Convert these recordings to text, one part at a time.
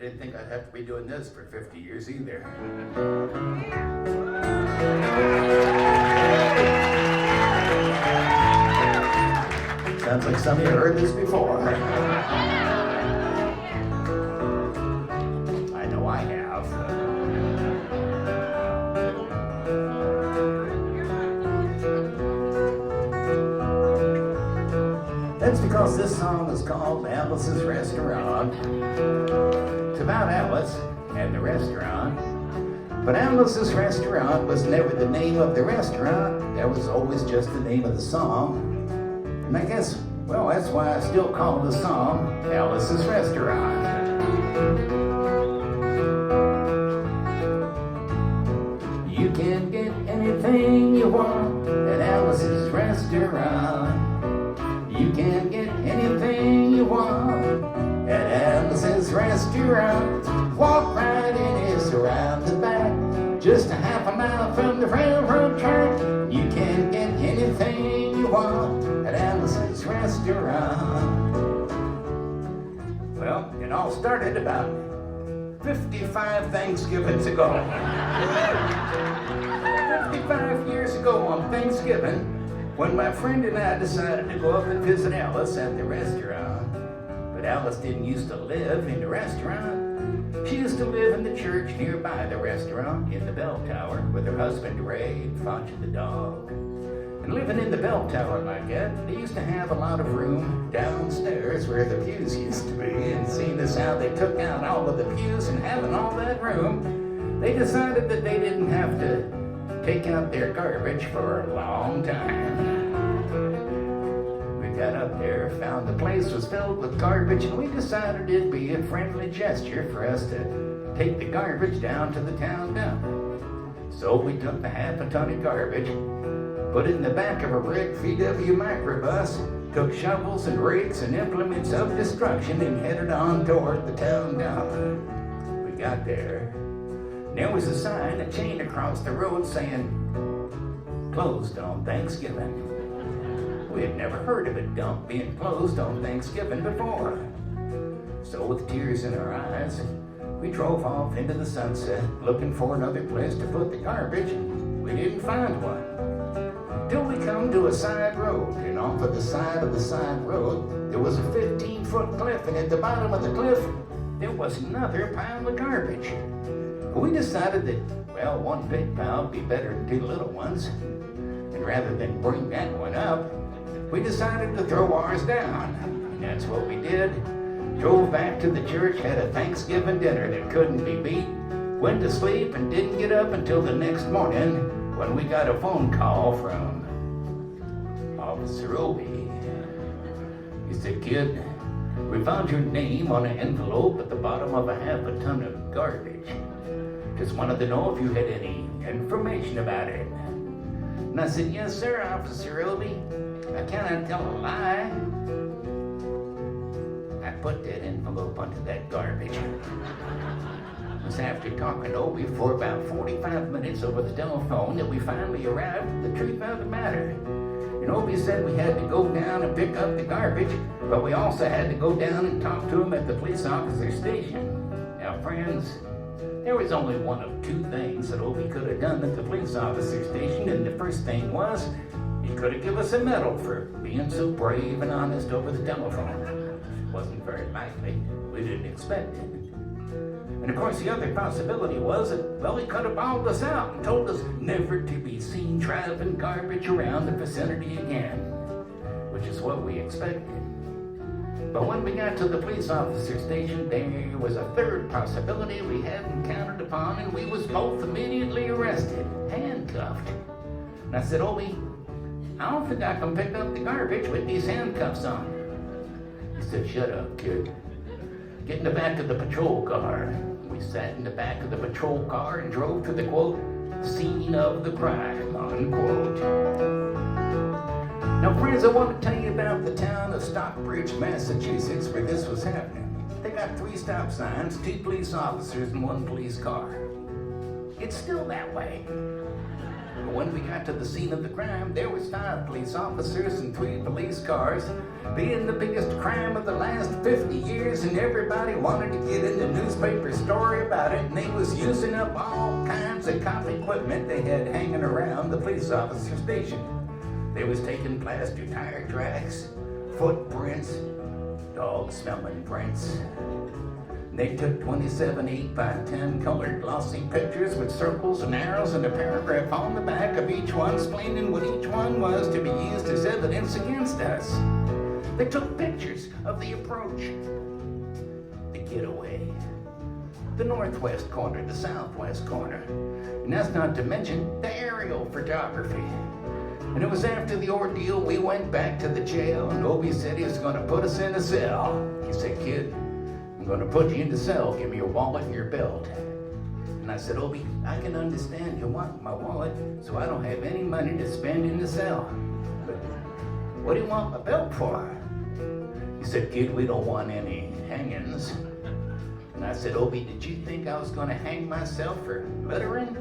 didn't think I'd have to be doing this for 50 years either. Sounds like some of you heard this before. I know I have. That's because this song is called Alice's Restaurant. It's about Alice and the restaurant. But Alice's Restaurant was never the name of the restaurant. That was always just the name of the song. And I guess, well, that's why I still call the song Alice's Restaurant. You can get anything you want at Alice's Restaurant. You can get anything you want at Alice's Restaurant. Walk right in, it's around the back, just a half a mile from the railroad track. You can get anything you want at Alice's Restaurant. Well, it all started about 55 Thanksgivings ago. 55 years ago on Thanksgiving, when my friend and I decided to go up and visit Alice at the restaurant. But Alice didn't used to live in the restaurant. She used to live in the church nearby the restaurant in the bell tower with her husband Ray and Fonzie the dog. And living in the bell tower like that, they used to have a lot of room downstairs where the pews used to be. And seeing as how they took out all of the pews and having all that room, they decided that they didn't have to take out their garbage for a long time. We got up there, found the place was filled with garbage, and we decided it'd be a friendly gesture for us to take the garbage down to the town dump. So we took the half a ton of garbage, put it in the back of a red VW microbus, took shovels and rakes and implements of destruction, and headed on toward the town dump. We got there. There was a sign, a chain across the road saying, closed on Thanksgiving. We had never heard of a dump being closed on Thanksgiving before. So with tears in our eyes, we drove off into the sunset looking for another place to put the garbage, and we didn't find one. Till we come to a side road, and off of the side road, there was a 15-foot cliff, and at the bottom of the cliff, there was another pile of garbage. We decided that, well, one big pile would be better than two little ones. And rather than bring that one up, we decided to throw ours down. And that's what we did. Drove back to the church, had a Thanksgiving dinner that couldn't be beat, went to sleep and didn't get up until the next morning when we got a phone call from Officer Obie. He said, kid, we found your name on an envelope at the bottom of a half a ton of garbage. Just wanted to know if you had any information about it. And I said, yes, sir, Officer Obie. I cannot tell a lie. I put that envelope under that garbage. It was after talking to Obie for about 45 minutes over the telephone that we finally arrived at the truth of the matter. And Obie said we had to go down and pick up the garbage, but we also had to go down and talk to him at the police officer station. Now, friends, there was only one of two things that Obie could have done at the police officer station, and the first thing was he could have given us a medal for being so brave and honest over the telephone. It wasn't very likely. We didn't expect it. And of course, the other possibility was that, well, he could have bawled us out and told us never to be seen driving garbage around the vicinity again, which is what we expected. But when we got to the police officer station, there was a third possibility we hadn't counted upon, and we was both immediately arrested, handcuffed. And I said, Obie, I don't think I can pick up the garbage with these handcuffs on. He said, shut up, kid. Get in the back of the patrol car. We sat in the back of the patrol car and drove to the, quote, scene of the crime, unquote. Now, friends, I want to tell you about the town of Stockbridge, Massachusetts, where this was happening. They got 3 stop signs, 2 police officers, and 1 police car. It's still that way. But when we got to the scene of the crime, there was 5 police officers and 3 police cars, being the biggest crime of the last 50 years, and everybody wanted to get in the newspaper story about it, and they was using up all kinds of cop equipment they had hanging around the police officer station. They was taking plaster tire tracks, footprints, dog-smelling prints. They took 27 8x10 colored glossy pictures with circles and arrows and a paragraph on the back of each one explaining what each one was to be used as evidence against us. They took pictures of the approach, the getaway, the northwest corner, the southwest corner, and that's not to mention the aerial photography. And it was after the ordeal we went back to the jail, and Obi said he was going to put us in a cell. He said, "Kid, I'm going to put you in the cell. Give me your wallet and your belt." And I said, "Obi, I can understand you want my wallet, so I don't have any money to spend in the cell. But what do you want my belt for?" He said, "Kid, we don't want any hangings." And I said, "Obi, did you think I was going to hang myself for littering?"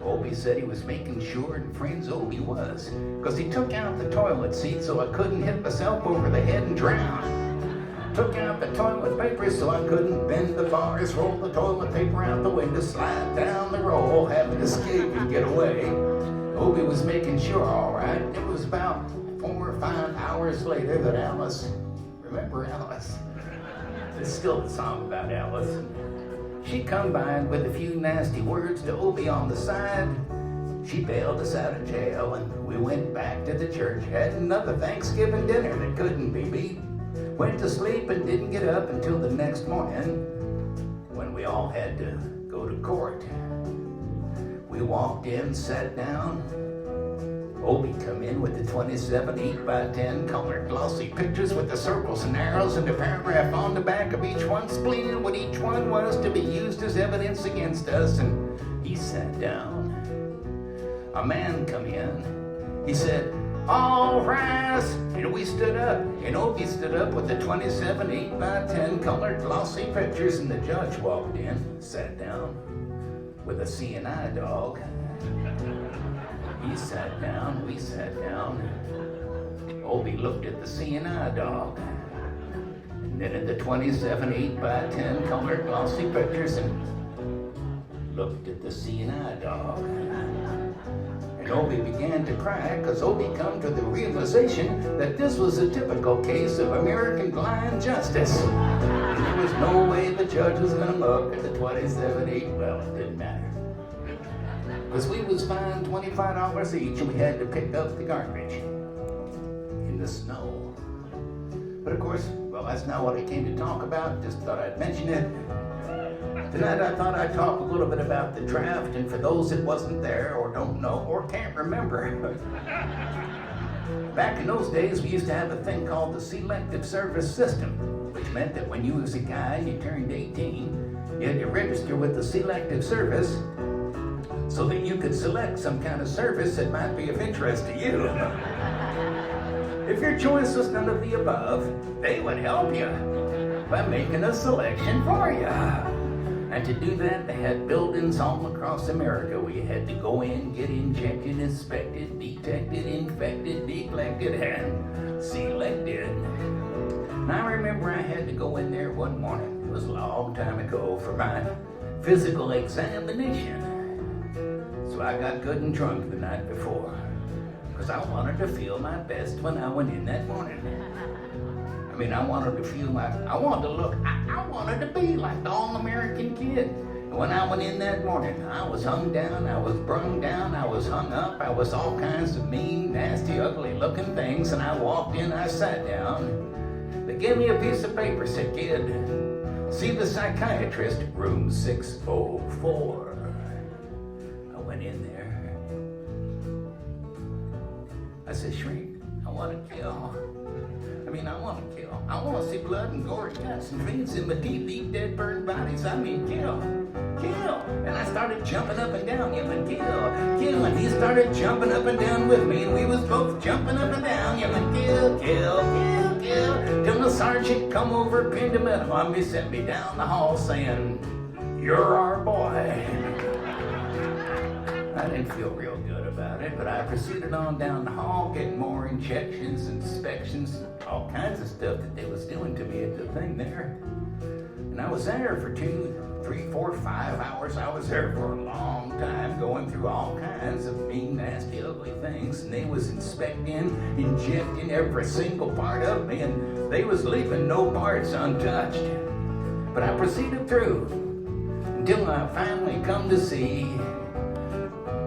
Obi said he was making sure, and friends, Obi was, because he took out the toilet seat so I couldn't hit myself over the head and drown. Took out the toilet paper so I couldn't bend the bars, roll the toilet paper out the window, slide down the roll, have it escape and get away. Obi was making sure, all right. It was about 4 or 5 hours later that Alice, remember Alice? It's still the song about Alice. She come by with a few nasty words to Obi on the side. She bailed us out of jail and we went back to the church, had another Thanksgiving dinner that couldn't be beat. Went to sleep and didn't get up until the next morning when we all had to go to court. We walked in, sat down. Obi come in with the 27 8x10 colored glossy pictures with the circles and arrows and the paragraph on the back of each one explaining what each one was to be used as evidence against us, and he sat down. A man come in. He said, "All rise!" And we stood up, and Obi stood up with the 27 8x10 colored glossy pictures, and the judge walked in, sat down with a CNI dog. He sat down, we sat down. Obi looked at the CNI dog, and then at the 27 8x10 colored glossy pictures, and looked at the CNI dog. And Obi began to cry because Obi come to the realization that this was a typical case of American blind justice. And there was no way the judge was going to look at the 27 8. Well, it didn't matter. Because we was fined $25 each and we had to pick up the garbage in the snow. But of course, well, that's not what I came to talk about. Just thought I'd mention it. Tonight I thought I'd talk a little bit about the draft, and for those that wasn't there or don't know or can't remember. Back in those days, we used to have a thing called the selective service system, which meant that when you was a guy and you turned 18, you had to register with the selective service so that you could select some kind of service that might be of interest to you. If your choice was none of the above, they would help you by making a selection for you. And to do that, they had buildings all across America where you had to go in, get injected, inspected, detected, infected, neglected, and selected. And I remember I had to go in there one morning, it was a long time ago, for my physical examination. So I got good and drunk the night before, because I wanted to feel my best when I went in that morning. I mean, I wanted to feel like, I wanted to look, I wanted to be like the all-American kid. And when I went in that morning, I was hung down, I was brung down, I was hung up, I was all kinds of mean, nasty, ugly-looking things, and I walked in, I sat down. They gave me a piece of paper, said, "Kid, see the psychiatrist, room 604. I went in there. I said, "Shrink, I want to kill. I want to kill. I want to see blood and gore, guts and veins in my deep, dead, burned bodies. Kill. And I started jumping up and down, yelling, kill. And he started jumping up and down with me, and we was both jumping up and down, yelling, kill. Till the sergeant come over, pinned him up on me, sent me down the hall saying, "You're our boy." I I didn't feel real good about it, but I proceeded on down the hall, getting more injections, inspections, all kinds of stuff that they was doing to me at the thing there. And I was there for 2, 3, 4, 5 hours. I was there for a long time, going through all kinds of mean, nasty, ugly things. And they was inspecting, injecting every single part of me, and they was leaving no parts untouched. But I proceeded through until I finally come to see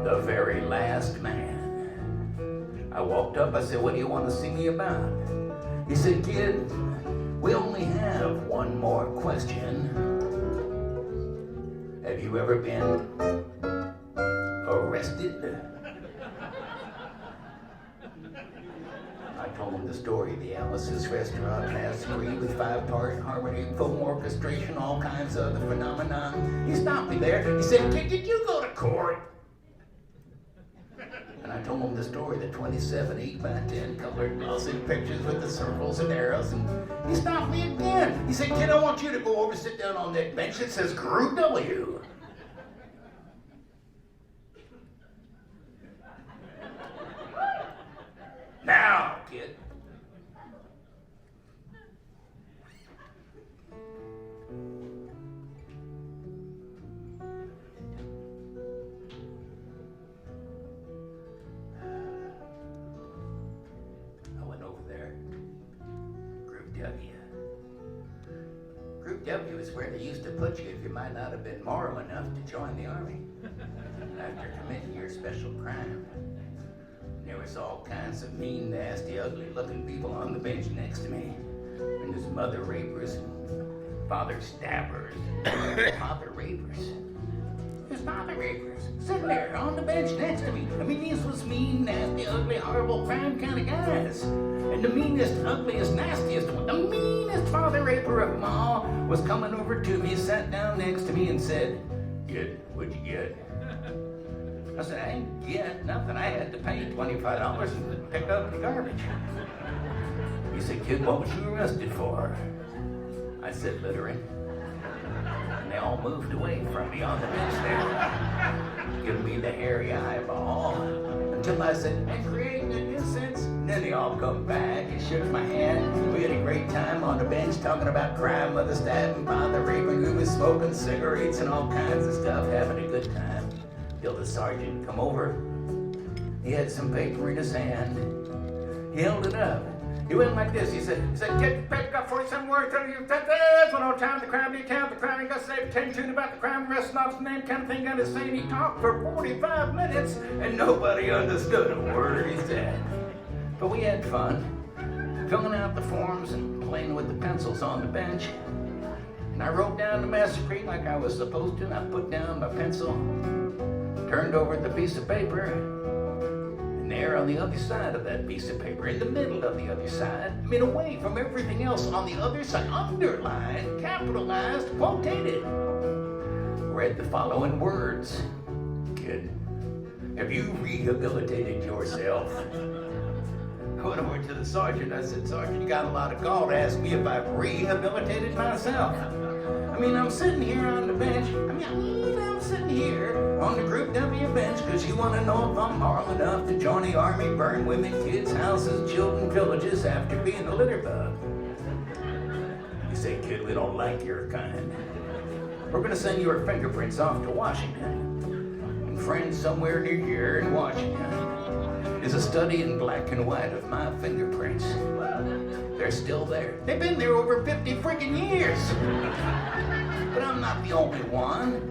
the very last man. I walked up, I said, "What do you want to see me about?" He said, "Kid, we only have one more question. Have you ever been arrested?" I told him the story of the Alice's Restaurant Masquerade with 5-part harmony, foam orchestration, all kinds of other phenomenon. He stopped me there. He said, "Kid, did you go to court?" And I told him the story, the 27 8x10 colored glossy pictures with the circles and arrows. And he stopped me again. He said, "Kid, I want you to go over and sit down on that bench that says Group W." Now, kid. I went over there. Group W. Group W is where they used to put you if you might not have been moral enough to join the army after committing your special crime. There was all kinds of mean, nasty, ugly-looking people on the bench next to me. And there's mother rapers, father stabbers, father rapers. There's father rapers sitting there on the bench next to me. I mean, these was mean, nasty, ugly, horrible, crime kind of guys. And the meanest, ugliest, nastiest one, the meanest father raper of them all, was coming over to me, sat down next to me, and said, "Kid, what'd you get?" I said, "I didn't get nothing. I had to pay $25 and pick up the garbage." He said, "Kid, what was you arrested for?" I said, "Littering." And they all moved away from me on the bench there, giving me the hairy eyeball, until I said, "And creating a nuisance." And then they all come back and shook my hand. We had a great time on the bench talking about crime, mother stabbing, father raping, who was smoking cigarettes and all kinds of stuff, having a good time. Till the sergeant come over. He had some paper in his hand. He held it up. He went like this. He said, "Get back up 47 words. That's one on time. The crime detail. The crime got saved. Attention about the crime. Arrest officer name. Kind of thing. Got his saying. He talked for 45 minutes, and nobody understood a word he said. But we had fun, filling out the forms and playing with the pencils on the bench. And I wrote down the massacre like I was supposed to. And I put down my pencil. Turned over the piece of paper, and there on the other side of that piece of paper, in the middle of the other side, I mean away from everything else on the other side, underlined, capitalized, quotated, read the following words: "Kid, have you rehabilitated yourself?" I went over to the sergeant. I said, "Sergeant, you got a lot of gall to ask me if I've rehabilitated myself. I mean, I'm sitting here on the bench. I'm sitting here on the Group W bench because you want to know if I'm moral enough to join the army, burn women, kids, houses, children, villages after being a litter bug." You say, "Kid, we don't like your kind. We're going to send your fingerprints off to Washington. And friends somewhere near here in Washington is a study in black and white of my fingerprints. They're still there. They've been there over 50 freaking years. But I'm not the only one.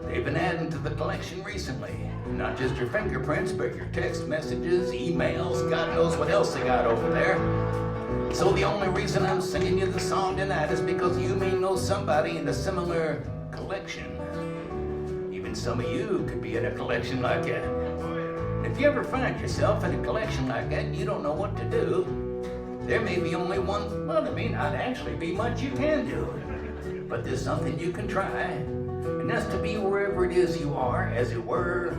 They've been adding to the collection recently. Not just your fingerprints, but your text messages, emails, God knows what else they got over there. So the only reason I'm singing you the song tonight is because you may know somebody in a similar collection. Even some of you could be in a collection like that. If you ever find yourself in a collection like that and you don't know what to do, there may be only one, well, there may not actually be much you can do. But there's something you can try, and that's to be wherever it is you are, as it were,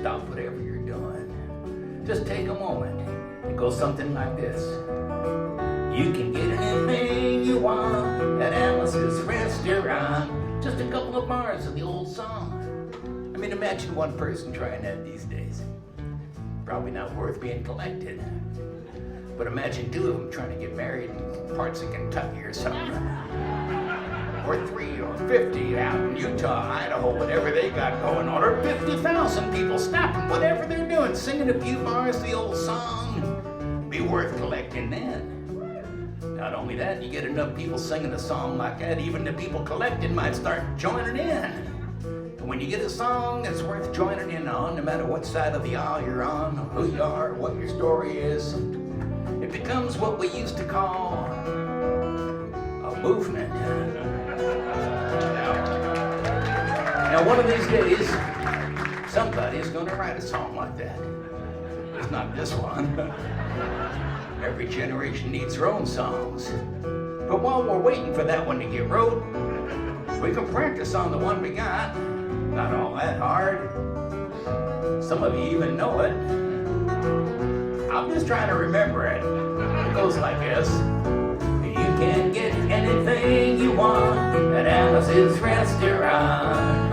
stop whatever you're doing. Just take a moment and go something like this. You can get anything you want at Alice's Restaurant. Just a couple of bars of the old song. I mean, mean, imagine one person trying that these days. Probably not worth being collected. But imagine 2 of them trying to get married in parts of Kentucky or something. Or 3 or 50 out in Utah, Idaho, whatever they got going on. Or 50,000 people stopping whatever they're doing, singing a few bars of the old song. Be worth collecting then. Not only that, you get enough people singing a song like that, even the people collecting might start joining in. And when you get a song that's worth joining in on, no matter what side of the aisle you're on, who you are, what your story is, it becomes what we used to call a movement. Now, one of these days, somebody's going to write a song like that. It's not this one. Every generation needs their own songs. But while we're waiting for that one to get wrote, we can practice on the one we got. Not all that hard. Some of you even know it. I'm just trying to remember it. It goes like this. You can get anything you want at Alice's restaurant.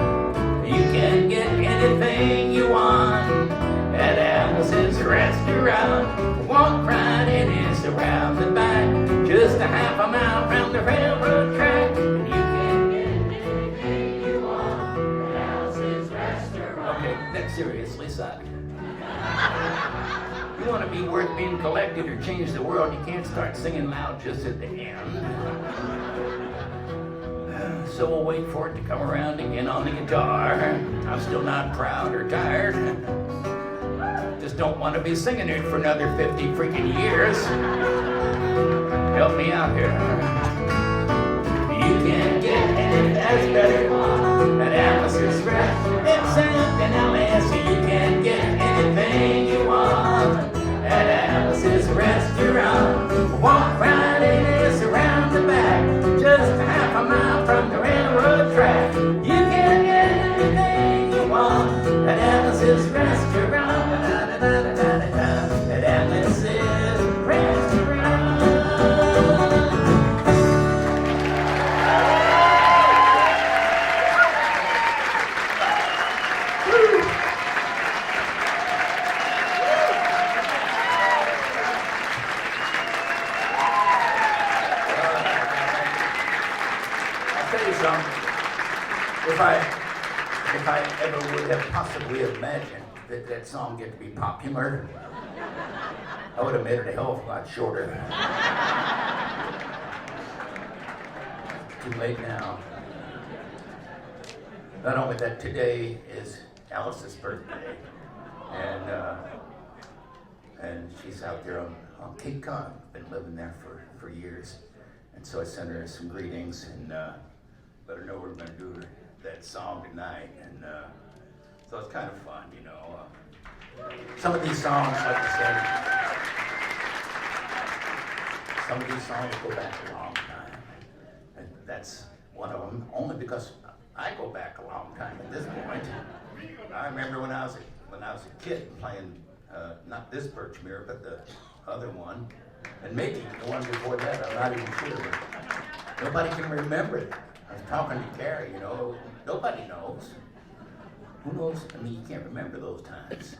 You can get anything you want at Alice's restaurant. Walk right in, it's around the back, just a half a mile from the railroad track. And you can get anything you want at Alice's restaurant. Okay, that seriously sucked. You want to be worth being collected or change the world, you can't start singing loud just at the end. So we'll wait for it to come around again on the guitar. I'm still not proud or tired. Just don't want to be singing it for another 50 freaking years. Help me out here. You can get anything that's better at Alice's restaurant. It's something else. You can get anything you want at Alice's restaurant. Walk right in, it's around the back, just a half a mile from the railroad track. You can get anything you want at Alice's restaurant. At Alice's restaurant. I'll tell you something. If I ever would have possibly imagined that song get to be popular, I would have made it a hell of a lot shorter. Too late now. Not only that, today is Alice's birthday, and she's out there on Cape Cod. Been living there for years, and so I sent her some greetings and let her know we're going to do that song tonight, and so it's kind of fun, you know. Some of these songs, like I said, some of these songs go back a long time, and that's one of them, only because I go back a long time at this point. I remember when I was a kid playing, not this Birchmere, but the other one, and maybe the one before that, I'm not even sure, but nobody can remember it. I was talking to Carrie, you know, nobody knows. Who knows? I mean, you can't remember those times.